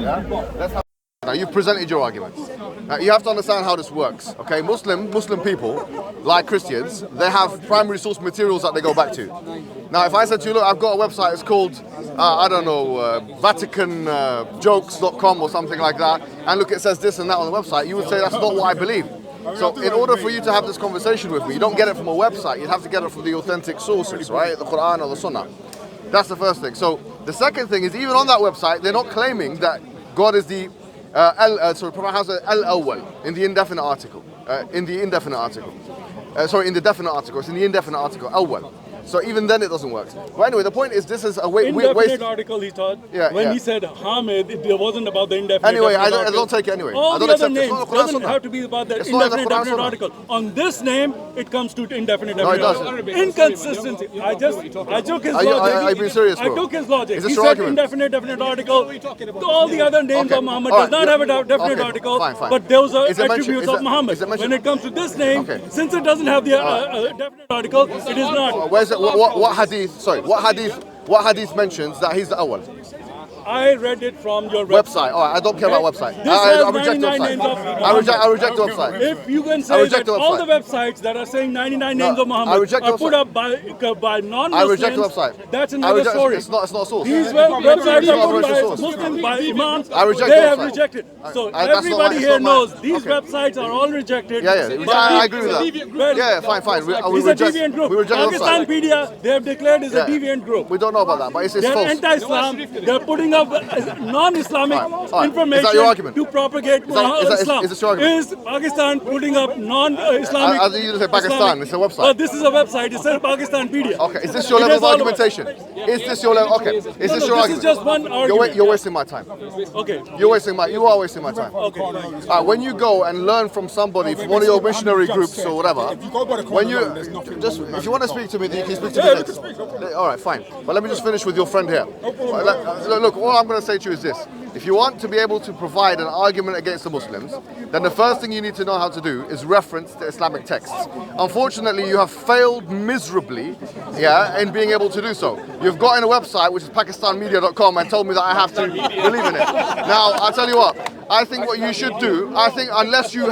Yeah? Let's have. Now you've presented your arguments. Now you have to understand how this works. Okay, Muslim people, like Christians, they have primary source materials that they go back to. Now, if I said to you, look, I've got a website, it's called, I don't know, VaticanJokes.com or something like that, and look, it says this and that on the website, you would say that's not what I believe. So in order for you to have this conversation with me, you don't get it from a website, you'd have to get it from the authentic sources, right? The Quran or the Sunnah. That's the first thing. So the second thing is, even on that website, they're not claiming that God is the Prophet has al-awwal in the indefinite article. In the definite article. It's in the indefinite article, awwal. So even then it doesn't work. But anyway, the point is this is a indefinite article he thought. When he said Hamid, it wasn't about the indefinite anyway, article. I don't take it anyway. All I don't the other accept names doesn't have to be about the indefinite definite article. On this name, it comes to indefinite definite article. Inconsistency. I took his logic. Are you being serious, bro? I took his logic. He said indefinite definite article. All the other names of Muhammad does not have a definite article, but those are attributes of Muhammad. When it comes to this name, since it doesn't have the definite article, it is not. Where's it? What hadith? Sorry, what hadith mentions that he's the awwal? I read it from your website. All right, I don't care about website. I reject the website. I reject the website. If you can say that all the websites that are saying 99 names of Muhammad are put up by non-Muslims, I reject the website. That's another story. It's not a source. These websites are put by Muslims, by imams. They have rejected. So everybody here knows these websites are all rejected. Yeah. I agree with that. Yeah, fine. It's a deviant group. Pakistanpedia, they have declared is a deviant group. We don't know about that, but it's false. They're anti-Islam. They're putting up non-Islamic information to propagate Islam. Is this your argument? Is Pakistan putting up non-Islamic? I think you say Pakistan. It's a website. But this is a website. It says Pakistanpedia. Okay. Is this your level of argumentation? Is this your level? Okay. Is this your argument? This is just one argument. You're wasting my time. Okay. You are wasting my time. Okay. When you go and learn from somebody from one of your missionary groups or whatever, if you want to speak to me, then you can speak to me next. All right, fine. But let me just finish with your friend here. Look, all I'm going to say to you is this. If you want to be able to provide an argument against the Muslims, then the first thing you need to know how to do is reference the Islamic texts. Unfortunately, you have failed miserably, in being able to do so. You've got in a website, which is pakistanmedia.com, and told me that I have to believe in it. Now, I'll tell you what. I think what you should do, unless you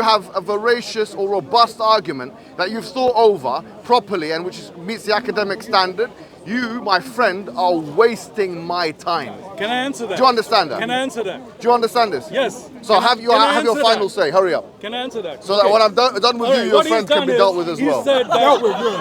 have a voracious or robust argument that you've thought over properly and which meets the academic standard, you, my friend, are wasting my time. Can I answer that? Do you understand that? Can I answer that? Do you understand this? Yes. So have your final say. Hurry up. Can I answer that? So that when I'm done with you, your friends can be dealt with as well. He said that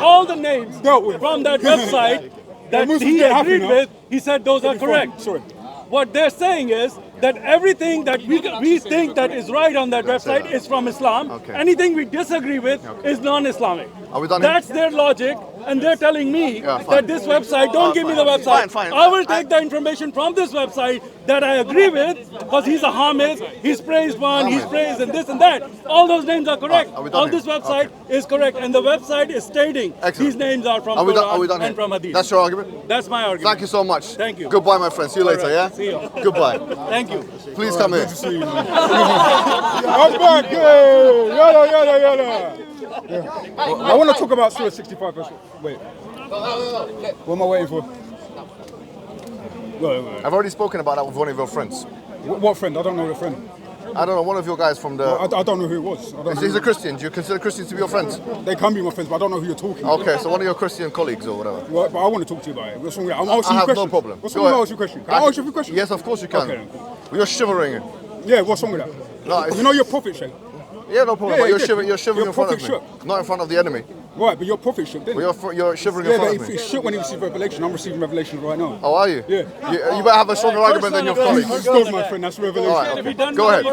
all the names from that website that he agreed with, he said those are correct. Sorry. What they're saying is that everything that we think that is right on that website is from Islam. Okay. Anything we disagree with is non-Islamic. Are we done? That's their logic, and they're telling me that this website, don't give me the website. Fine. I will take the information from this website that I agree with, because he's a Hamid, he's praised one, he's praised and this and that. All those names are correct. All this website is correct, and the website is stating these names are from Quran and from Hadith. That's your argument? That's my argument. Think you so much. Thank you. Goodbye, my friend. See you later, yeah? See you. Goodbye. Thank you. Please come here. I'm back. Yada. I want to talk about Surah 65 verse. Wait. What am I waiting for? Wait. I've already spoken about that with one of your friends. What friend? I don't know the friend. I don't know, one of your guys from the... I don't know who it was. He's a Christian. Do you consider Christians to be your friends? They can be my friends, but I don't know who you're talking about. Okay, so one of your Christian colleagues or whatever. Well, but I want to talk to you about it. What's wrong with it? I'm asking I you have questions. no problem. What's wrong with asking you a question? Can I ask you a few questions? Yes, of course you can. Okay. You're shivering. Yeah, what's wrong with that? No, you know your prophet, Sheikh? Yeah, no problem. Yeah, but you're shivering in front of me. shook. Not in front of the enemy. Right, but your prophet shook, didn't You're shivering in front of but me. he shook when he received revelation. I'm receiving revelation right now. Oh, are you? Yeah. You better have a stronger argument than your colleagues. That's good, my friend. That's revelation. All right, okay. Go ahead.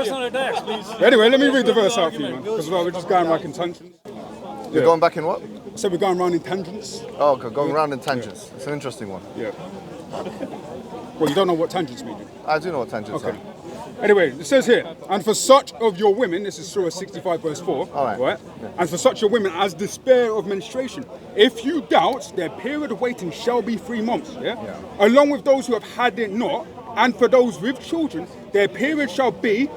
Anyway, let me read the verse out for you, man. Because we're just going back in tangents. You're going back in what? I said we're going around in tangents. Oh, okay. Going around in tangents. It's an interesting one. Yeah. Well, you don't know what tangents mean. I do know what tangents are. Anyway, it says here, and for such of your women, this is Surah 65 verse 4, all right? Yeah. And for such your women as despair of menstruation, if you doubt, their period of waiting shall be 3 months, yeah? Along with those who have had it not, and for those with children, their period shall be,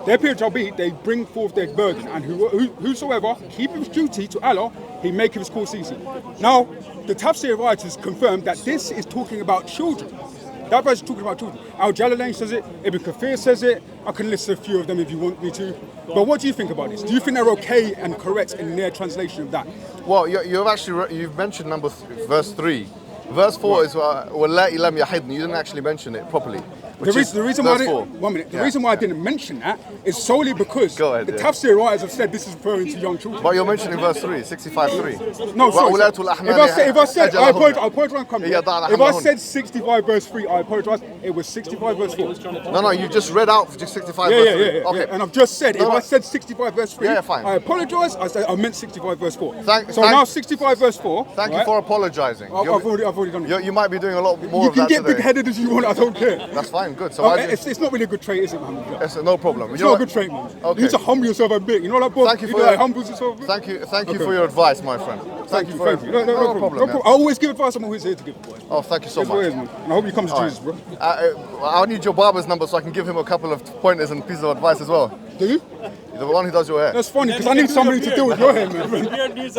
they bring forth their burden, and whosoever keepeth duty to Allah, he maketh his course easy. Now, the Tafsir writers confirm that this is talking about children. That verse is talking about children. Al-Jalalain says it, Ibn Kathir says it, I can list a few of them if you want me to. But what do you think about this? Do you think they're okay and correct in their translation of that? Well, you've mentioned verse 3. Verse 4 is وَاللَّائِ لَمْ يَحِدْنَ. You didn't actually mention it properly. The reason why I didn't mention that is solely because the tafsir writers have said this is referring to young children. But you're mentioning verse 3, 65:3. No, sorry. If I said, I apologize wrong comment. If I said 65 verse 3, I apologize. It was 65 verse 4. No, you just read out 65 verse 3. Yeah. Okay. And I've just said, if I said 65 verse 3, fine. I apologize. I meant 65 verse 4. Now 65 verse 4. Thank you for apologizing. I've already done it. You might be doing a lot more of that today. You can get big-headed as you want, I don't care. That's fine, good. So it's not really a good trait, is it, Mohammed? It's no problem. It's not a good trait, man. Okay. You need to humble yourself a bit. You know that book? Thank you for humbles yourself a bit? Thank you for your advice, my friend. Thank you. No problem. I always give advice. I'm always here to give advice. Oh, thank you so much. And I hope you come to Jesus, bro. I'll need your barber's number so I can give him a couple of pointers and pieces of advice as well. Do you? The one who does your hair. That's funny because I need somebody to deal with your hair, man. It's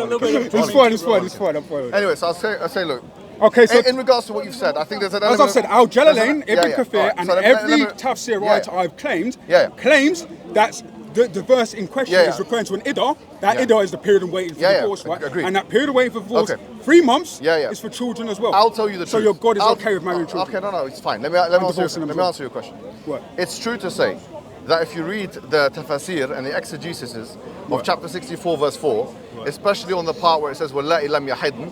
fine. I'm fine. Anyway, so I'll say, look. Okay, so in regards to what you've said, I think there's an element. As I've said, Al-Jalalain, Ibn Kathir, and every tafsir writer I've claimed claims that the verse in question is referring to an iddah. That iddah is the period of waiting for divorce, right? Agreed. And that period of waiting for divorce, 3 months, is for children as well. I'll tell you the truth. So your God is okay with marrying children? Okay, no, it's fine. Let me answer your question. What? It's true to say that if you read the tafasir and the exegesis of chapter 64 verse 4, especially on the part where it says وَاللَّائِ لَمْ يَحِدْنَ,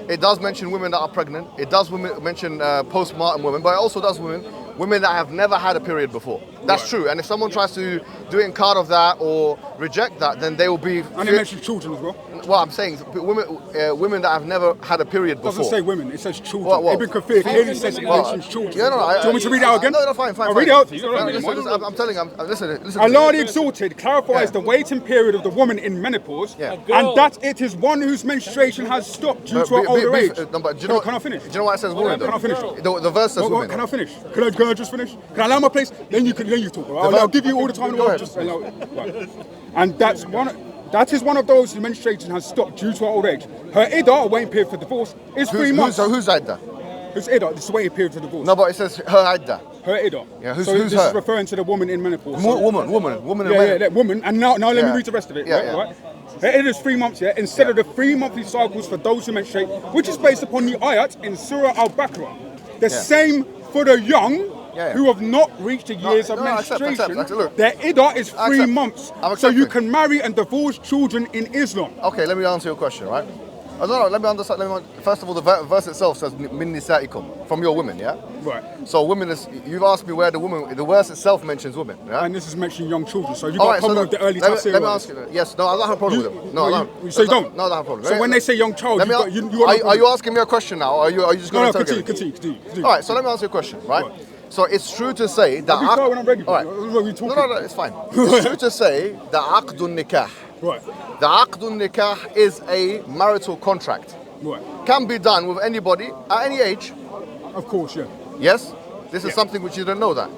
it does mention women that are pregnant, it does mention postpartum women, but it also does women that have never had a period before. That's true. And if someone tries to do inkar of that or reject that, then they will be... And it mentions children as well. Well, I'm saying women that have never had a period before. It doesn't say women, it says children. Ibn Kathir clearly says it mentions children. Yeah, no, do you want me to read it out again? No, fine. I'll read it out to you. I'm telling you, listen. Allah the Exalted clarifies the waiting period of the woman in menopause, and that it is one whose menstruation has stopped due to her older age. Can I finish? Do you know why it says women? Can I finish? The verse says women. Can I finish? Can I just finish? Can I allow my place? Then you talk. I'll give you all the time. And that is one of those whose menstruation has stopped due to her old age. Her iddah, waiting period for divorce, is 3 months. So who's iddah? Who's iddah? This is waiting period for divorce. No, but it says her iddah. Her iddah. Yeah, who's this her? is referring to the woman in menopause. Woman. Woman. And now let me read the rest of it. Right? Her iddah is 3 months, instead of the 3 monthly cycles for those who menstruate, which is based upon the ayat in Surah Al-Baqarah. The same for the young who have not reached the years of menstruation. Accept. Their iddah is 3 months. So you can marry and divorce children in Islam. Okay, let me answer your question, right? Let me understand. First of all, the verse itself says min nisaikum, from your women, yeah? Right. So women is, you've asked me where the verse itself mentions women, yeah? And this is mentioning young children, so you've got a problem with the early tafsir. Let me ask you, yes, no, I don't have a problem with them. No, so you don't? No, I don't have a problem. So when they say young child, are you asking me a question now, or are you just going to continue. All right, so let me answer your question, right? So it's true to say that... No, it's fine. It's true to say that aqdun nikah. Right. The aqdun nikah is a marital contract. Right. Can be done with anybody at any age. Of course, yeah. Yes? This is something which you didn't know that.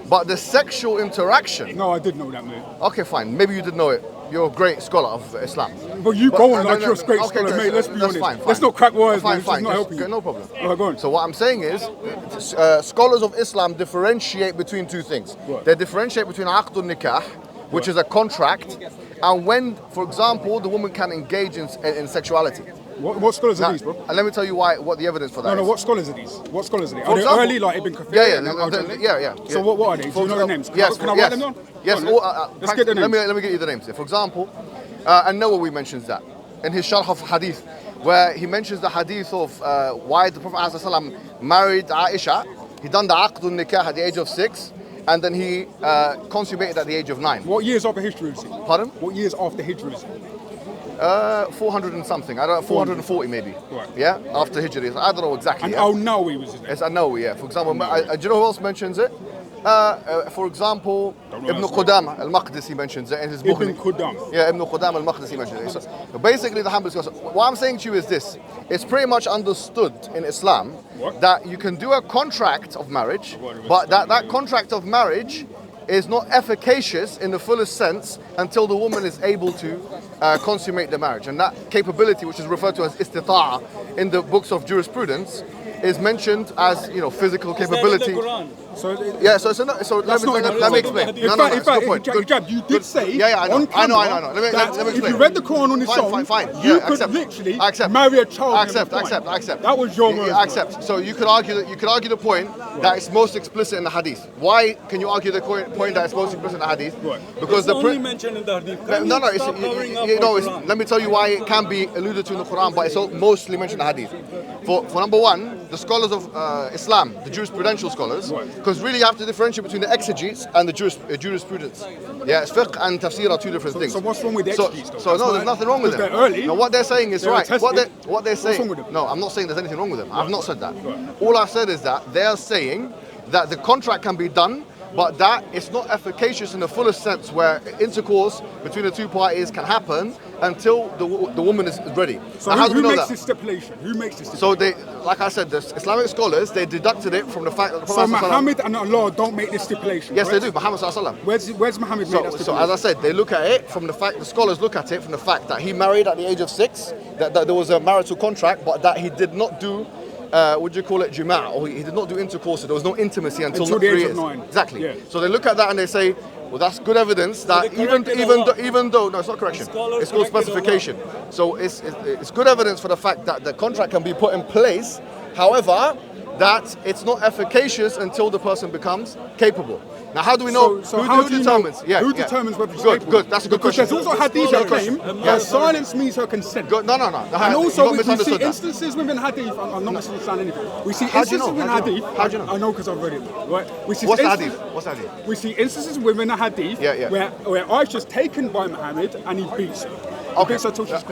But the sexual interaction... No, I did know that, mate. Okay, fine. Maybe you did know it. You're a great scholar of Islam. But you go on like you're a great scholar, mate. Let's be honest. Fine. Let's not crack wires, fine. Not helping you. No problem. Go on. So what I'm saying is, scholars of Islam differentiate between two things. Right. They differentiate between aqdun nikah, which is a contract, and when, for example, the woman can engage in sexuality. What scholars are these, bro? And let me tell you what the evidence for that is. No, what scholars are these? Are example, they early, like Ibn Kathir? Yeah. So what are they? Do you know the names? Yes. Can I write them down? Yes. Let's get the names. Let me get you the names. For example, and Nawawi mentions that in his Sharh of Hadith, where he mentions the hadith of why the Prophet ﷺ married Aisha. He done the aqdun nikah at the age of 6, and then he consummated at the age of 9. What years after Hijra is it? Pardon? What years after Hijra is it? 400 and something. I don't know, 440 maybe. Right. Yeah, after Hijri. I don't know exactly. And Al-Nawawi was his name? It's Al-Nawawi, yeah. For example, do you know who else mentions it? For example, Ibn Qudam al-Maqdisi mentions it in his book. Ibn Qudam. Yeah, Ibn Qudam al-Maqdisi mentions it. So basically, the Hanbali scholars. What I'm saying to you is this: it's pretty much understood in Islam that you can do a contract of marriage, but that contract of marriage is not efficacious in the fullest sense until the woman is able to consummate the marriage. And that capability, which is referred to as istita'a in the books of jurisprudence, is mentioned as physical capability. So let me explain. Hijab, you did say. I know. Let me explain. If you read the Quran on its own, you could literally marry a child. I accept. That was your word. I accept. So you could argue the point that it's most explicit in the Hadith. Why can you argue the point that it's most explicit in the Hadith? Because it's only mentioned in the Hadith. Let me tell you why it can be alluded to in the Quran, but it's mostly mentioned in the Hadith. For number one, the scholars of Islam, the jurisprudential scholars, because really you have to differentiate between the exegetes and the jurisprudence. Yeah, it's fiqh and tafsir are two different things. So what's wrong with the exegetes? There's nothing wrong with them. Early. No, what they're saying is right. What they're saying. What's wrong with them? No, I'm not saying there's anything wrong with them. I've not said that. All I've said is that they're saying that the contract can be done, but that it's not efficacious in the fullest sense, where intercourse between the two parties can happen until the woman is ready. So who makes this stipulation? So they, like I said, the Islamic scholars, they deducted it from the fact that the Prophet Muhammad and Allah don't make this stipulation. Yes, they do. Muhammad sallallahu alaihi wasallam. Where's Muhammad made that stipulation? So as I said, they look at it from the fact, the scholars look at it from the fact that he married at the age of 6, that there was a marital contract, but that he did not do jima', or he did not do intercourse, so there was no intimacy until the 3 age years. of 9. Exactly. Yeah. So they look at that and they say, well, that's good evidence that even though no, it's not correction, it's called specification. So it's good evidence for the fact that the contract can be put in place. However, that it's not efficacious until the person becomes capable. Now, how do we know? Who determines? Who determines whether she's capable? Good. That's a good question. Because there's also hadith that claim that silence means her consent. No. And also, we see instances within hadith. I'm not misunderstanding anything. We see instances within hadith. How do you know? I know because I've read it. Right? What's the hadith? We see instances within a hadith where Aisha's taken by Muhammad and he beats her. Okay,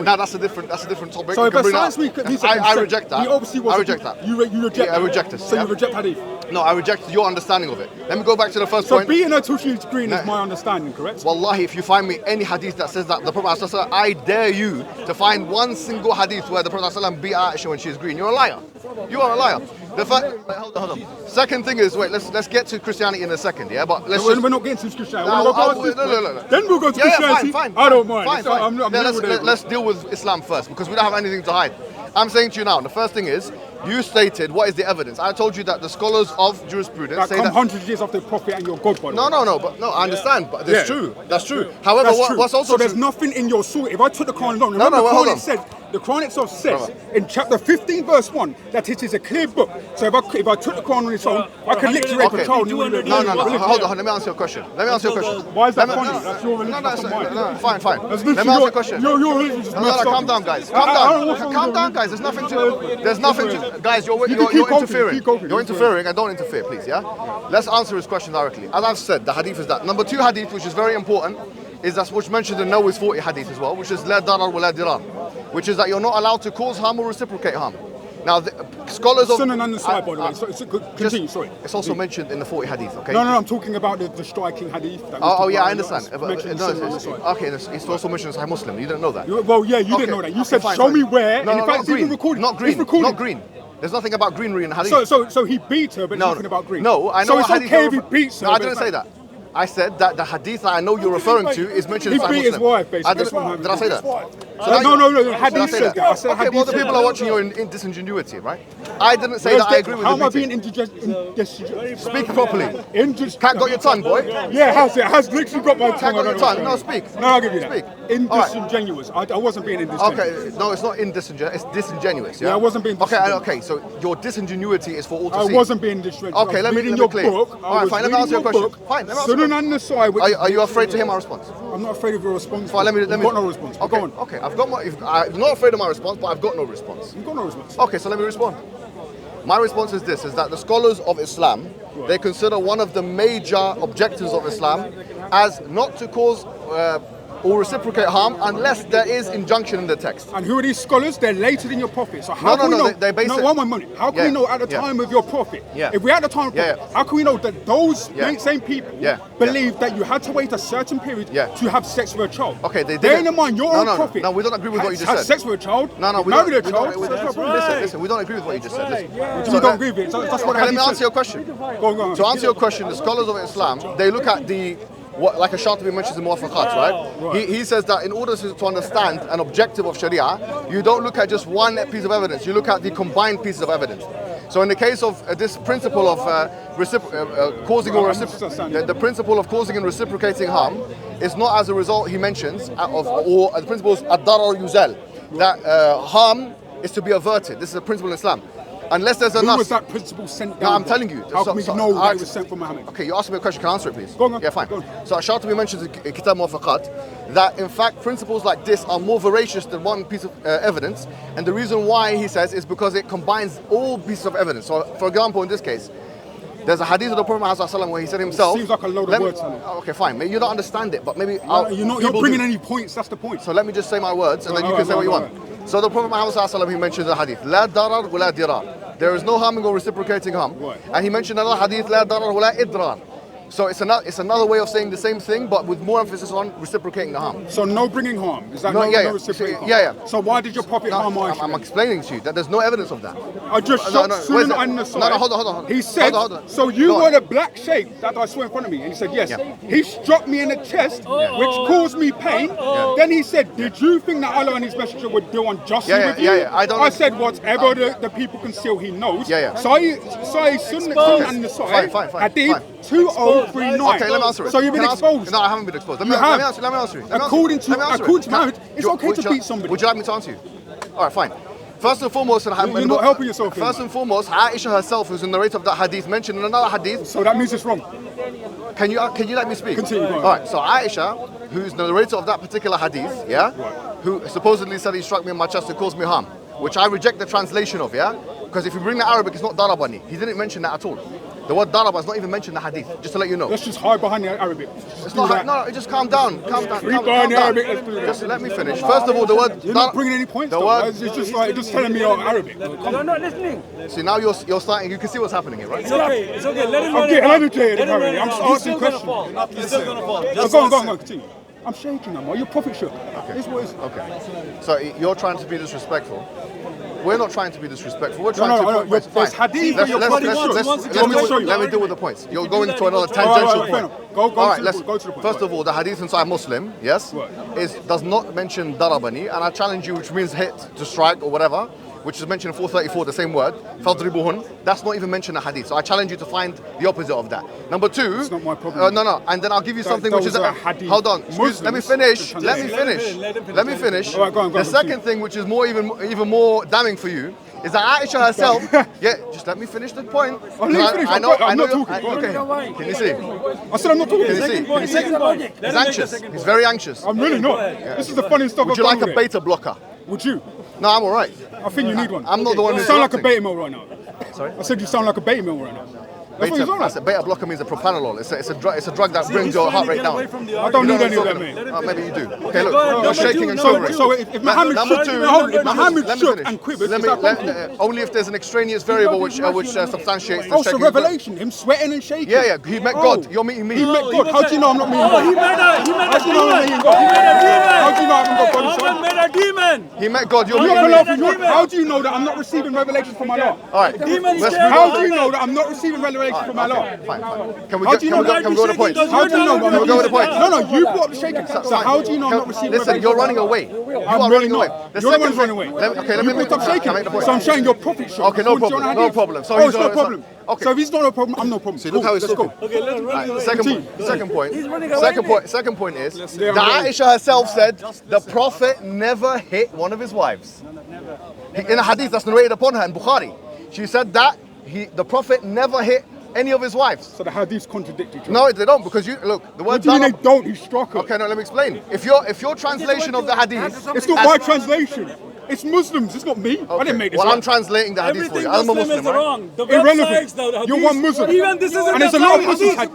now that's a different topic. So if silence means I reject that. He obviously was. I reject that. You reject that. I reject it. So you reject hadith. No, I reject your understanding of it. Let me go back to the first point. So beating her till she's green is my understanding, correct? Wallahi, if you find me any hadith that says that the Prophet ﷺ, I dare you to find one single hadith where the Prophet ﷺ beat Aisha when she's green. You're a liar. You are a liar. The fact. Hold on. Second thing is, let's get to Christianity in a second, yeah. But we're not getting to Christianity. No. Then we'll go to Christianity. Fine. I don't mind. Fine. Let's deal with Islam first, because we don't have anything to hide. I'm saying to you now, the first thing is, you stated what is the evidence. I told you that the scholars of jurisprudence say that 100 years after the Prophet and your God. No, I understand, but that's true. That's true. However, what's also so there's nothing in your surah. If I took the Quran alone, remember the Quran itself says in chapter 15 verse 1 that it is a clear book. So if I took the Quran on its own, I could literally rape a child. No. Hold on. Let me answer your question. Why is that funny? That's your religion. No. Fine. Let me ask you a question. Your religion is messed up. Calm down, guys. Calm down, guys. There's nothing to. Guys, you're interfering. You're interfering, and don't interfere, please. Yeah. Let's answer his question directly. As I've said, the hadith is that. Number 2 hadith, which is very important, is that which mentioned in Nawawi's 40 hadith as well, which is la darar wa la dirar, which is that you're not allowed to cause harm or reciprocate harm. Now, the scholars of Sunan and the side, by the way. So continue. Sorry. It's also mentioned in the 40 hadith. Okay. No. I'm talking about the striking hadith. I understand. It's also mentioned in Sahih Muslim. You didn't know that. Well, yeah, you didn't know that. You said show me where. No, and in fact, it's even recorded. Not green. There's nothing about greenery in hadith. So he beat her, but nothing about green. No, I know. So it's okay if he beats her. No, I didn't say that. I said that the hadith that I know you're referring to is mentioned in Sahih Muslim. He beat his wife, basically. Did I say that? No. Hadith said that. I said okay, well, the people are watching you in disingenuity, right? I didn't say that I agree with How the am I being indigenous? Speak properly. Can't got your tongue, boy. Yeah, has literally got my tongue. Can't got your tongue. No, speak. No, I'll give you that. Speak. Disingenuous. I wasn't being indisingenuous. Okay, no, it's not disingenuous. It's disingenuous. Yeah, I wasn't being disingenuous. Okay. So your disingenuity is for all to see. I wasn't being disingenuous. Okay, let me clear. All right, fine. Let me answer your question. Fine. Are you afraid to hear my response? I'm not afraid of your response. Fine, let me. I've got no response. Okay. Go on. Okay. I'm not afraid of my response, but I've got no response. You've got no response. Okay, so let me respond. My response is this: is that the scholars of Islam, they consider one of the major objectives of Islam as not to cause or reciprocate harm unless there is injunction in the text. And who are these scholars? They're later than your prophet. So how can we know? How can we know at the time of your prophet? If we're at the time of prophet, how can we know that those same people believe that you had to wait a certain period to have sex with a child? Okay, they did. Bearing in mind your own prophet. No, we don't agree with what you just said. Had sex with a child. We married a child. Listen, we don't agree with what you just said. You don't agree with it. That's what let me answer your question. Go on. To answer your question, the scholars of Islam, they look at like a Shatibi mentions in Muwafaqat, right? He says that in order to understand an objective of Sharia, you don't look at just one piece of evidence, you look at the combined pieces of evidence. So in the case of this principle of causing or the principle of causing and reciprocating harm is not as a result, he mentions, or the principle is ad-darar yuzal, that harm is to be averted. This is a principle in Islam. Unless there's enough. Who was that principle sent down? No, I'm telling you. How can we know that it was sent from Muhammad? Okay, you asked me a question. Can I answer it, please? Go on. Yeah, fine. So Shatibi mentions in Kitab Muwafaqat that in fact principles like this are more veracious than one piece of evidence, and the reason why he says is because it combines all pieces of evidence. So, for example, in this case, there's a hadith of the Prophet ﷺ where he said himself. It seems like a load of words. Okay, fine. Maybe you don't understand it, but maybe you're bringing any points. That's the point. So let me just say my words, and then you can say what you want. So the Prophet Muhammad ﷺ, he mentioned the hadith, La darar wa la dirar. There is no harming or reciprocating harm. Right. And he mentioned another hadith, La darar wa la idrar. So it's another way of saying the same thing, but with more emphasis on reciprocating the harm. So no bringing harm. Is that No, no reciprocating harm? Yeah. So why did your Prophet harm Aisha? I'm explaining to you that there's no evidence of that. I just shot Sunan an-Nasai. No, hold on. He said, hold on. so you were the black shape that I saw in front of me. And he said, yes. Yeah. He struck me in the chest, which caused me pain. Then he said, did you think that Allah and his messenger would deal unjustly with you? I said, whatever the people conceal, he knows. Sahih Sunan an-Nasai, Hadith 2039. Okay, let me answer it. So you've been exposed. No, I haven't been exposed. Let me answer it. According to Muhammad, it's okay to beat somebody. Would you like me to answer you? All right, fine. First and foremost, you're not helping yourself. First and foremost, Aisha herself, who's the narrator of that hadith, mentioned in another hadith. So that means it's wrong. Can you let me speak? Continue. All right. So Aisha, who's the narrator of that particular hadith, who supposedly said he struck me in my chest and caused me harm, which I reject the translation of, because if you bring the Arabic, it's not darabani. He didn't mention that at all. The word daraba is not even mentioned in the hadith, just to let you know. Let's just hide behind the Arabic. It's not no, just calm down. Calm down. Just let me finish. First of all, the word. You're not bringing any points. It's just like just telling me you're Arabic. You're not listening. See, now you're starting. You can see what's happening here, right? It's okay. Let him I'm getting educated. Apparently, I'm just asking questions. He's still gonna fall. Go on. Continue. I'm shaking now. Your prophet shook. Okay. So you're trying to be disrespectful. We're not trying to be disrespectful. We're trying to. There's hadith. Let me deal with the points. You're going to another tangential point. Go to the point. First of all, the hadith inside Muslim, does not mention darabani, and I challenge you, which means hit, to strike or whatever, which is mentioned in 434, the same word, fadribuhun. That's not even mentioned in the hadith. So I challenge you to find the opposite of that. Number two, it's not my problem. No, and then I'll give you something which is hold on. Let me finish. Let me finish. All right, go on, the second thing, which is even more damning for you, is that Aisha herself. Just let me finish the point. I know. I'm not talking. Okay. Can you see? I said I'm not talking. Can you see? He's anxious. He's very anxious. I'm really not. This is the funniest stuff. Would you like a beta blocker? Would you? No, I'm alright. I think you need one. I'm not the one who. You sound like a beta male right now. Sorry? I said you sound like a beta male right now. Beta blocker means a propranolol. It's a drug that brings your heart rate down. I don't need any of that, mate. Maybe you do. Okay, look, you're shaking and shivering. So if Muhammad shook and quivered, only if there's an extraneous variable which substantiates the shaking. Also revelation, him sweating and shaking. Yeah, he met God. You're meeting me. He met God. How do you know I'm not meeting God? He met a demon. How do you know I haven't got God? Muhammad met a demon. He met God. You're meeting me. How do you know that I'm not receiving revelation from Allah? All right. How do you know that I'm not receiving revelation from Allah? Fine. Can we go to the point? How do you know? Can we go to the point? No, you brought up the shaking. So how do you know I'm not receiving revelation? Listen, you're running away. You are running away. You're the one's running away. Okay, let me stop shaking. So I'm showing your prophet shook. Okay, no problem. No problem. So it's not a problem. Okay. So if he's not a problem, I'm no problem. See, look how he's talking. Okay, let's run. Second point. Second point is that Aisha herself said the Prophet never hit one of his wives. In a hadith that's narrated upon her in Bukhari, she said that the Prophet never hit any of his wives. So the hadiths contradict each other? No, they don't, because the word. What do you mean they don't? He struck her. Okay, no, let me explain. If your translation of the hadith, it's not my translation. It's Muslims, it's not me. I didn't make this up. I'm translating the hadith for you. I'm a Muslim, right? Wrong. Irrelevant. You're one Muslim. Even this isn't. And there's a lot of Muslims. One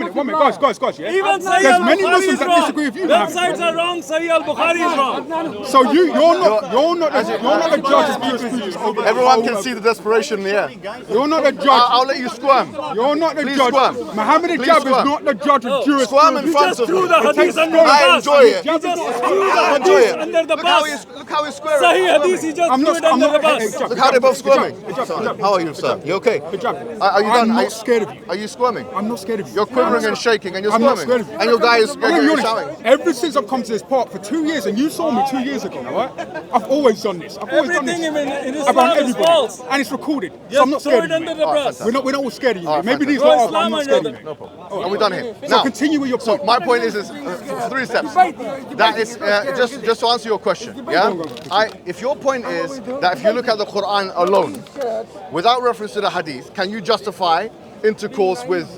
minute, guys. Even there's many Muslims that disagree with you. Websites are wrong. Sahih al-Bukhari is wrong. So you're not the judge of jurisprudence. Everyone can see the desperation in the air. You're not the judge. I'll let you squirm. You're not the judge. Mohammed Hijab is not the judge of jurisprudence. Squirm in front of me. I enjoy it. He just threw the hadith under the bus. how he's squaring. Sahih Hadith, he just threw it under the bus. Look how they're both squirming. How are you, sir? You okay? Are you done? I'm not scared of you. Are you squirming? I'm not scared of you. You're quivering and shaking and you're I'm not squirming. scared of you. And your guy is honest, ever since I've come to this park for 2 years, and you saw me 2 years ago, all right? I've always done this. I've always done this. Everything in about Islam is false. And it's recorded. Yes, So I'm not throw scared it of under you. the bus. We're not all scared of you. Alright, Maybe these fantastic. are, Throw but I'm not Islam scared of under you. No problem. And we're done here. So Now, continue with your point. So my point is 3 steps. That is just to answer your question. Yeah. If your point is that if you look at the Quran alone, without reference to the Hadith, can you justify intercourse with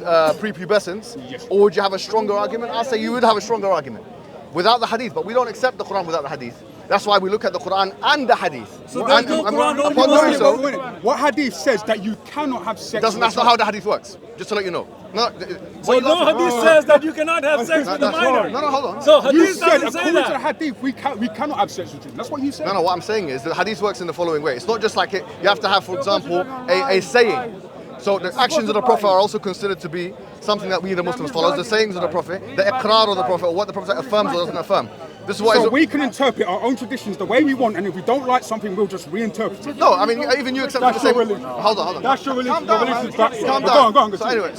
prepubescents, or would you have a stronger argument? I'll say you would have a stronger argument without the Hadith, but we don't accept the Quran without the Hadith. That's why we look at the Quran and the Hadith. So there's no Quran, only upon doing so, what Hadith says that you cannot have sex? that's not how the Hadith works. Just to let you know. No, so no Hadith says that you cannot have sex with a minor. No, hold on. So You Hadith said doesn't say according to the that. Hadith we cannot have sex with children. That's what you said. No, what I'm saying is the Hadith works in the following way. It's not just like it. You have to have, for example, a saying. So the actions of the Prophet are also considered to be something that we the Muslims follow. The sayings of the Prophet, the iqrar of the Prophet, or what the Prophet affirms or doesn't affirm. This is what So we can interpret our own traditions the way we want, and if we don't like something, we'll just reinterpret it. No, I mean, even you accept That's the same. your religion. Hold on. That's your religion. Calm down, Your religion's back. Calm Go down. on, So anyway,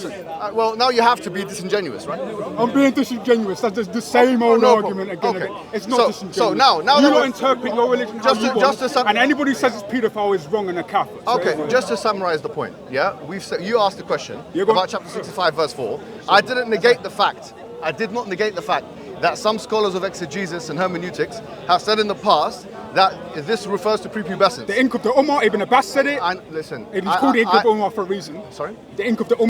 well, now you have to be disingenuous, right? I'm being disingenuous. That's just the same old No argument problem. again. Okay. It's not So disingenuous. now you that don't we're- interpret your religion how you want, and anybody who says it's paedophile is wrong and a kafir. Okay, just to summarize the point, yeah? You asked the question about chapter 65, verse 4. I did not negate the fact that some scholars of exegesis and hermeneutics have said in the past that this refers to prepubescence. The ink of the Ummah, Ibn Abbas said it. And listen, It was called the ink of the Ummah for a reason. Sorry? The ink of the Ummah.